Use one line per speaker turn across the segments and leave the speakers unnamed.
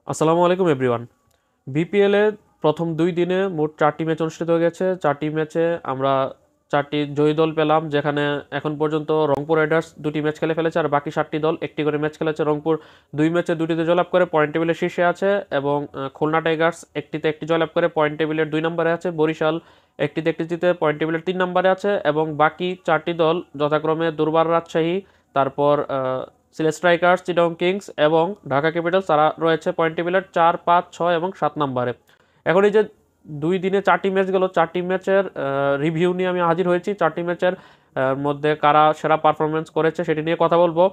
আসসালামু আলাইকুম এভরিওয়ান। বিপিএলে প্রথম 2 দিনে মোট 4টি ম্যাচ অনুষ্ঠিত হয়ে গেছে। 4টি ম্যাচে আমরা 4টি জয়ী দল পেলাম, যেখানে এখন পর্যন্ত রংপুর রাইডার্স 2টি ম্যাচ খেলে ফেলেছে আর বাকি 7টি দল একটি করে ম্যাচ খেলেছে। রংপুর 2 ম্যাচে 2টিতে জয়লাভ করে পয়েন্ট টেবিলের শীর্ষে আছে এবং খুলনা টাইগার্স একটিতে একটি জয়লাভ করে পয়েন্ট টেবিলের 2 নম্বরে আছে। বরিশাল একটিতে একটি জিতে পয়েন্ট টেবিলের 3 নম্বরে আছে এবং বাকি 4টি দল যথাক্রমে দুর্বার রাজশাহী, তারপর সিলেট স্ট্রাইকার্স, চিটাগং কিংস এবং ঢাকা ক্যাপিটালস, তারা রয়েছে পয়েন্ট টেবিলের 4, 5, 6 এবং 7 নম্বরে। এখন এই যে 2 দিনে 4টি ম্যাচ গেল, 4টি ম্যাচের রিভিউ নিয়ে আমি হাজির হয়েছি। 4টি ম্যাচের মধ্যে কারা সেরা পারফরমেন্স করেছে সেটি নিয়ে কথা বলবো।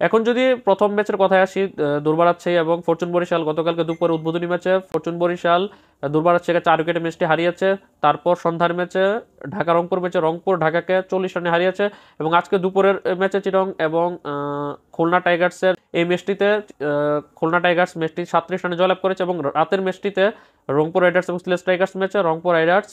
এখন যদি প্রথম ম্যাচের কথায় আসি, দুর্বার রাজশাহী এবং ফরচুন বরিশাল গতকালকে দুপুরে উদ্বোধনী ম্যাচে ফরচুন বরিশাল দুর্বার রাজশাহীকে 4 উইকেটে ম্যাচটি হারিয়েছে। তারপর সন্ধ্যার ম্যাচে ঢাকা রংপুর ম্যাচে রংপুর ঢাকাকে 40 রানে হারিয়েছে এবং আজকে দুপুরের ম্যাচে চিটং এবং খুলনা টাইগার্সের এই ম্যাচটিতে খুলনা টাইগার্স ম্যাচটি 37 রানে জয়লাভ করেছে এবং রাতের ম্যাচটিতে রংপুর রাইডার্স এবং সিলেট টাইগার্স ম্যাচে রংপুর রাইডার্স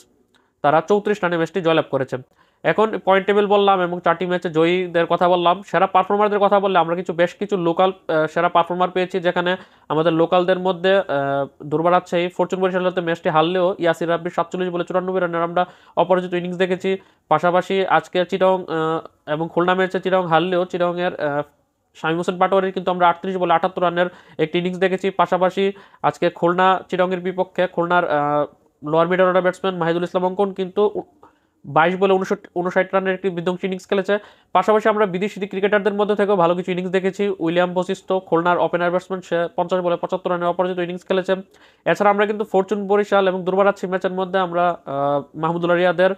তারা 34 রানে ম্যাচটি জয়লাভ করেছে। এখন পয়েন্ট টেবিল বললাম এবং 4টি ম্যাচে জয়ীদের কথা বললাম। সেরা পারফর্মারদের কথা বললে আমরা বেশ কিছু লোকাল সেরা পারফর্মার পেয়েছি, যেখানে আমাদের লোকালদের মধ্যে দুর্বার রাজশাহী ফরচুন বরিশালের সাথে ম্যাচটি হারলেও ইয়াসির রাব্বির 47 বলে 94 রানের আমরা অপরাজিত ইনিংস দেখেছি। পাশাপাশি আজকে চিটং এবং খুলনা ম্যাচে চিটং হারলেও চিটংয়ের শামীম হোসেন পাটোয়ারির কিন্তু আমরা 38 বলে 78 রানের একটি ইনিংস দেখেছি। পাশাপাশি আজকে খুলনা চিটংয়ের বিপক্ষে খুলনার lower middle order batsman Mahidul Islam Ankon কিন্তু 22 বলে 59 রানের একটি বিধ্বংসী ইনিংস খেলেছে। পাশাপাশি আমরা বিদেশি ক্রিকেটারদের মধ্যে থেকেও ভালো কিছু ইনিংস দেখেছি। উইলিয়াম বশিষ্ঠ খুলনার ওপেনার ব্যাটসম্যান, সে 50 বলে 75 রানের অপরাজিত ইনিংস খেলেছে। এছাড়া আমরা কিন্তু ফরচুন বরিশাল এবং দুর্বার রাজশাহী ম্যাচের মধ্যে আমরা মাহমুদুল্লাহ রিয়াদের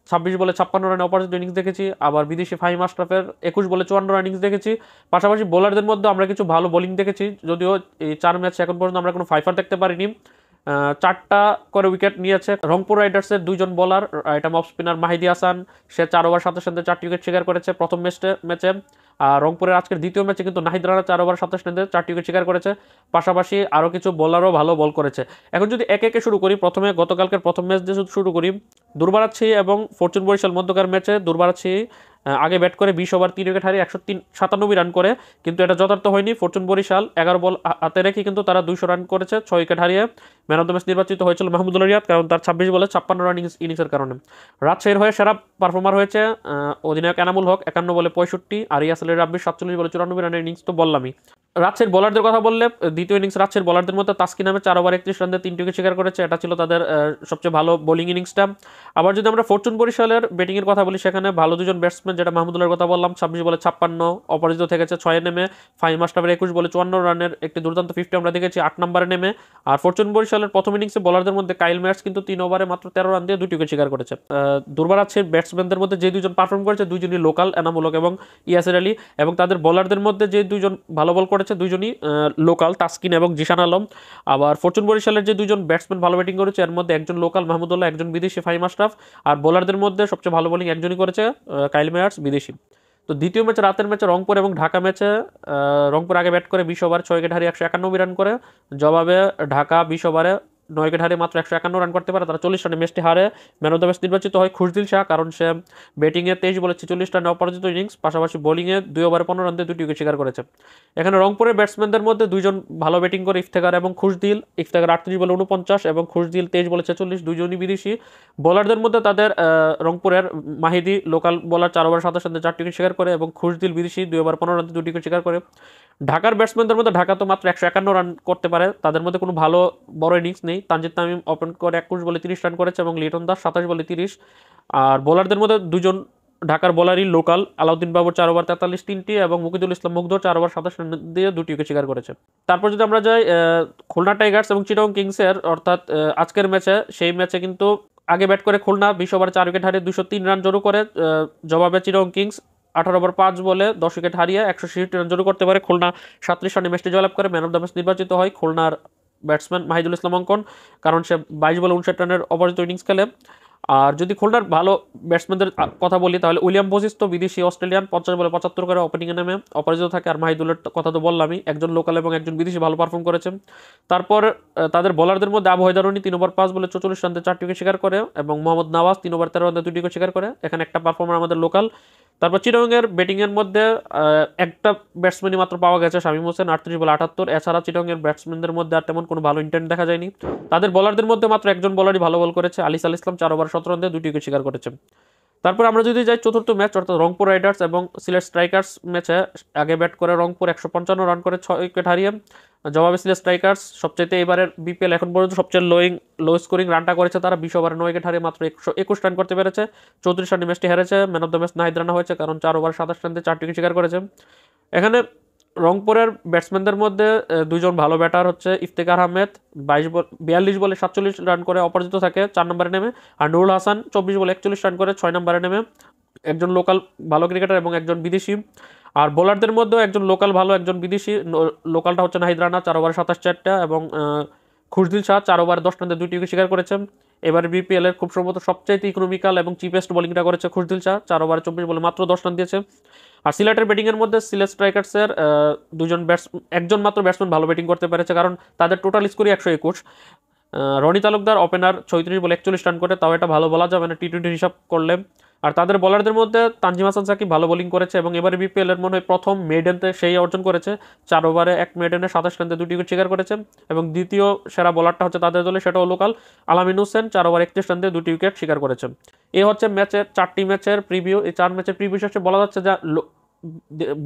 26 বলে 56 রানে অপরাজিত ইনিংস দেখেছি। আবার বিদেশি ফাহিম আশরাফের 21 বলে 54 রান ইনিংস দেখেছি। পাশাপাশি বোলারদের মধ্যে আমরা কিছু ভালো বোলিং দেখেছি, যদিও এই 4 ম্যাচে এখন পর্যন্ত আমরা কোনো ফাইফার দেখতে পারিনি। 4টা করে উইকেট নিয়েছে রংপুর রাইডার্সের 2জন বোলার। এটা অফ স্পিনার মাহিদি হাসান, সে 4 ওভার সাথে সাথে 4টি উইকেট শিকার করেছে প্রথম ম্যাচে। আর রংপুরের আজকের দ্বিতীয় ম্যাচে কিন্তু নাহিদ রানা 4 ওভার 27 রানে 4টি উইকেট শিকার করেছে। পাশাপাশি আরও কিছু বোলারও ভালো বল করেছে। এখন যদি একে একে শুরু করি, প্রথমে গতকালকের প্রথম ম্যাচ দিয়ে শুরু করি। দুর্বারাচ্ছি এবং ফরচুন বরিশাল মধ্যকার ম্যাচে দুর্বারাচ্ছি আগে ব্যাট করে 20 ওভার 3 উইকেট হারিয়ে 197 রান করে, কিন্তু এটা যথার্থ হয়নি। ফরচুন বরিশাল 11 বল হাতে রেখে কিন্তু তারা 200 রান করেছে, 6 উইকেট হারিয়ে। ম্যান অফ দ্য ম্যাচ নির্বাচিত হয়েছিল মাহমুদুল্লাহ রিয়াদ, কারণ তার 26 বলে 56 রান ইনিংসের কারণে। রাজশাহীর হয়ে সেরা পারফর্মার হয়েছে অধিনায়ক এনামুল হক, 51 বলে 65, আর ইয়াসির রাব্বির 47 বলে 94 রানের ইনিংস তো বললামই। রাজশাহীর বোলারদের কথা বললে, দ্বিতীয় ইনিংস রাজশাহীর বোলারদের মধ্যে তাসকিন আহমেদ 4 ওভার 31 রানে 3টি উইকেট শিকার করেছে, এটা ছিল তাদের সবচেয়ে ভালো বোলিং ইনিংসটা। আবার যদি আমরা ফরচুন বরিশালের ব্যাটিংয়ের কথা বলি, সেখানে ভালো দুজন ব্যাটসম্যান, যেটা মাহমুদুল্লাহর কথা বললাম 26 বলে 56 অপরাজিত থেকেছে 6 নেমে। ফাহিম আশরাফের 21 বলে 54 রানের একটি দুর্দান্ত 50 আমরা দেখেছি 8 নম্বরে নেমে। আর ফরচুন বরিশালের প্রথম ইনিংসে বোলারদের মধ্যে কাইল ম্যাটস কিন্তু 3 ওভারে মাত্র 13 রান দিয়ে 2টি উইকেট শিকার করেছে। দুর্বার আছে ব্যাটসম্যানদের মধ্যে যে দুজন পারফর্ম করেছে, দুজনই লোকাল, এনামুল হক এবং ইয়াসির আলী। এবং তাদের বোলারদের মধ্যে যে দুজন ভালো বল করেছে, দুজনই লোকাল, তাসকিন এবং জিশান আলম। আবার ফরচুন বরিশালের যে দুজন ব্যাটসম্যান ভালো ব্যাটিং করেছে, এর মধ্যে একজন লোকাল মাহমুদুল্লাহ, একজন বিদেশি ফাহিম আশরাফ। আর বোলারদের মধ্যে সবচেয়ে ভালো বোলিং একজনই করেছে, কাইল মেয়ার্স, বিদেশি। তো দ্বিতীয় ম্যাচে, রাতের ম্যাচে রংপুর এবং ঢাকা ম্যাচে রংপুর আগে ব্যাট করে 20 ওভার 6 উইকেট হারিয়ে 191 রান করে। জবাবে ঢাকা 20 ওভারে 9 উইকেট হারিয়ে মাত্র 151 রান করতে পারে, তারা 40 রানে ম্যাচটি হারে। ম্যান অফ দ্য ম্যাচ নির্বাচিত হয় খুশদিল শাহ, কারণ সে ব্যাটিংয়ে 23 বলে 46 রানে অপরাজিত ইনিংস, পাশাপাশি বোলিংয়ে 2 ওভারে 15 রান দিয়ে 2টি উইকেট শিকার করেছে। এখানে রংপুরের ব্যাটসম্যানদের মধ্যে দুইজন ভালো ব্যাটিং করে, ইফতেখার এবং খুশদিল। ইফতেখার 38 বলে 49 এবং খুশদিল 23 বলে 46, দুইজনই বিদেশি। বোলারদের মধ্যে তাদের রংপুরের মাহিদি লোকাল বোলার 4 ওভার 27 রানে 4টি উইকেট শিকার করে এবং খুশদিল বিদেশি 2 ওভার 15 রানে 2টি উইকেট শিকার করে। ঢাকার ব্যাটসম্যানদের মধ্যে ঢাকা তো মাত্র 151 রান করতে পারে, তাদের মধ্যে কোনো ভালো বড় ইনিংস নেই। তানজিদ তামিম ওপেন করে 21 বলে 30 রান করেছে এবং লিটন দাস 27 বলে 30। আর বোলারদের মধ্যে দুজন ঢাকার বোলারই লোকাল, আলাউদ্দিন বাবুর 4 ওভার 43 3টি এবং মুকিদুল ইসলাম মুগ্ধ 4 ওভার 27 রান দিয়ে 2টি উইকেট শিকার করেছে। তারপর যদি আমরা যাই খুলনা টাইগার্স এবং চিটাগং কিংসের, অর্থাৎ আজকের ম্যাচে, সেই ম্যাচে কিন্তু আগে ব্যাট করে খুলনা 20 ওভার 4 উইকেট হারিয়ে 203 রান জড়ো করে। জবাবে চিটাগং কিংস 18 ওভার 5 বলে 10 উইকেট হারিয়ে 166 রান জড়ো করতে পারে। খুলনা 37 রানে ম্যাচটি জয়লাভ করে। ম্যান অফ দ্য ম্যাচ নির্বাচিত হয় খুলনার ব্যাটসম্যান মাহিদুল ইসলাম অঙ্কন, কারণ সে 22 বলে 59 রানের অপরাজিত ইনিংস খেলে। আর যদি খুলনার ভালো ব্যাটসম্যানদের কথা বলি, তাহলে উইলিয়াম বশিষ্ঠ বিদেশি অস্ট্রেলিয়ান 50 বলে 75 করে ওপেনিংয়ে নেমে অপরাজিত থাকে। আর মাহিদুলের কথা তো বললামই, একজন লোকাল এবং একজন বিদেশি ভালো পারফর্ম করেছে। তারপর তাদের বোলারদের মধ্যে আবু হায়দারনি 3 ওভার 5 বলে 44 রানে 4টি উইকেট শিকার করে এবং মোহাম্মদ নওয়াজ 3 ওভার 13 রানে 2টি উইকেট শিকার করে। এখানে একটা পারফর্মার আমাদের লোকাল। তারপর চিটাগংয়ের ব্যাটিংয়ের মধ্যে একটা ব্যাটসম্যানই মাত্র পাওয়া গেছে, শামীম হোসেন 38 বলে 78। এছাড়া চিটাগংয়ের ব্যাটসম্যানদের মধ্যে আর তেমন কোনো ভালো ইন্টেন্ট দেখা যায়নি। তাদের বোলারদের মধ্যে মাত্র একজন বোলারই ভালো বল করেছে, আলিস আল ইসলাম 4 ওভার 17 রানে 2 উইকেট শিকার করেছে। তারপর আমরা যদি যাই চতুর্থ ম্যাচ অর্থাৎ রংপুর রাইডার্স এবং সিলেট স্ট্রাইকার্স ম্যাচে, আগে ব্যাট করে রংপুর 155 রান করে 6 উইকেট হারিয়ে, জবাবে সিলেট স্ট্রাইকার্স সবচেয়ে এবারের বিপিএল এখন পর্যন্ত সবচেয়ে লো স্কোরিং রানটা করেছে তারা, 20 ওভারে 9 উইকেট হারিয়ে মাত্র 121 রান করতে পেরেছে। 34 রানে ম্যাচটি হেরেছে। Man of the match Nahid Rana হয়েছে, কারণ 4 ওভার 27 রান দিয়ে 4 উইকেট শিকার করেছে। এখানে রংপুরের ব্যাটসম্যানদের মধ্যে দুইজন ভালো ব্যাটার হচ্ছে ইফতেখার আহমেদ 42 বলে 47 রান করে অপরাজিত থাকে 4 নম্বরে নেমে, আর নুরুল হাসান 24 বলে 41 রান করে 6 নম্বরে নেমে, একজন লোকাল ভালো ক্রিকেটার এবং একজন বিদেশি। আর বোলারদের মধ্যেও একজন লোকাল ভালো, একজন বিদেশি। লোকালটা হচ্ছে নাহিদ রানা 4 ওভার 27 এবং খুশদিল শাহ 4 ওভার 10 রান দিয়ে 2 উইকেট শিকার করেছেন। এবারে বিপিএল এর খুব সম্ভবত সবচাইতে ইকোনমিক্যাল এবং চিপেস্ট বোলিংটা করেছে খুশদিল শাহ, 4 ওভার 24 বলে মাত্র 10 রান দিয়েছে। আর সিলেটের ব্যাটিংয়ের মধ্যে সিলেট স্ট্রাইকার্সের একজন মাত্র ব্যাটসম্যান ভালো ব্যাটিং করতে পেরেছে, কারণ তাদের টোটাল স্কোরই 121। রনি তালুকদার ওপেনার 36 বলে 41 রান করে, তাও এটা ভালো বলা যাবে না টি-20 হিসাব করলে। আর তাদের বোলারদের মধ্যে তানজিম হাসান সাকিব ভালো বোলিং করেছে এবং এবারে বিপিএল এর মনে হয় প্রথম মেডেনতে সেই অর্জন করেছে, 4 ওভারে 1 মেডেনে 27 রান দিয়ে 2 উইকেট শিকার করেছে। এবং দ্বিতীয় সেরা বোলারটা হচ্ছে তাদের দলে, সেটাও লোকাল আলামিন হোসেন 4 ওভার 31 রান দিয়ে 2 উইকেট শিকার করেছে। এই হচ্ছে ম্যাচের 4টি ম্যাচের প্রিভিউ। এই 4 ম্যাচের প্রিভিউ শেষে বলা যাচ্ছে যে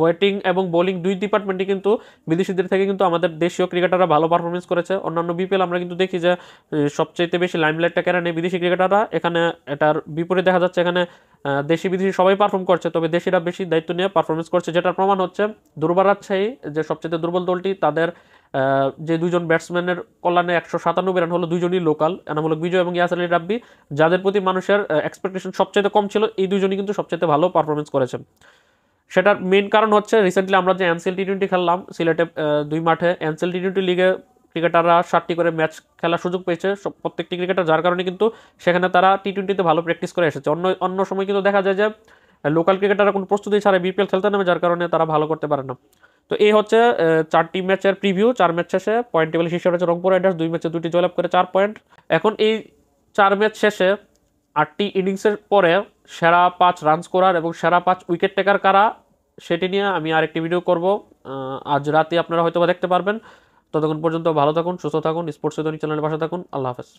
ব্যাটিং এবং বোলিং দুই ডিপার্টমেন্টই কিন্তু বিদেশিদের থেকে কিন্তু আমাদের দেশীয় ক্রিকেটাররা ভালো পারফরমেন্স করেছে। অন্যান্য বিপিএল আমরা কিন্তু দেখি যে সবচেয়ে বেশি লাইমলাইটটা কেড়ে নেয় বিদেশি ক্রিকেটাররা, এখানে এটার বিপরীত দেখা যাচ্ছে। এখানে দেশি বিদেশি সবাই পারফর্ম করছে, তবে দেশিরা বেশি দায়িত্ব নিয়ে পারফরমেন্স করছে, যেটার প্রমাণ হচ্ছে দুর্বার রাজশাহী যে সবচেয়ে দুর্বল দলটি, তাদের যে দুজন ব্যাটসম্যানের কল্যাণে 197 রান হলো, দুজনই লোকাল, এনাম হলো বিজয় এবং ইয়াস আলী রাব্বি, যাদের প্রতি মানুষের এক্সপেকটেশন সবচেয়ে কম ছিল, এই দুজনই কিন্তু সবচেয়ে ভালো পারফরমেন্স করেছে। সেটার মেইন কারণ হচ্ছে রিসেন্টলি আমরা যে এনসিএল টি-20 খেললাম সিলেটে 2 মাঠে, এনসিএল টি-20 লিগে ক্রিকেটাররা 7টি করে ম্যাচ খেলার সুযোগ পেয়েছে প্রত্যেকটি ক্রিকেটার, যার কারণে কিন্তু সেখানে তারা টি-20তে ভালো প্র্যাকটিস করে এসেছে। অন্য সময় কিন্তু দেখা যায় যে লোকাল ক্রিকেটাররা কোনো প্রস্তুতি ছাড়াই বিপিএল খেলতে নামে, যার কারণে তারা ভালো করতে পারে না। তো এই হচ্ছে 4টি ম্যাচের প্রিভিউ। 4 ম্যাচ শেষে পয়েন্ট টেবিলে শীর্ষে রয়েছে রংপুর রাইডার্স, 2 ম্যাচে 2টি জয়লাভ করে 4 পয়েন্ট। এখন এই 4 ম্যাচ শেষে 8টি ইনিংসের পরে সেরা 5 রান স্কোরার এবং সেরা 5 উইকেট টেকার কারা, সেটি নিয়ে আমি আরেকটি ভিডিও করব, আজ রাতে আপনারা হয়তো দেখতে পারবেন। ততক্ষণ পর্যন্ত ভালো থাকুন, সুস্থ থাকুন, স্পোর্টস চ্যানেলের পাশে থাকুন। আল্লাহ হাফেজ।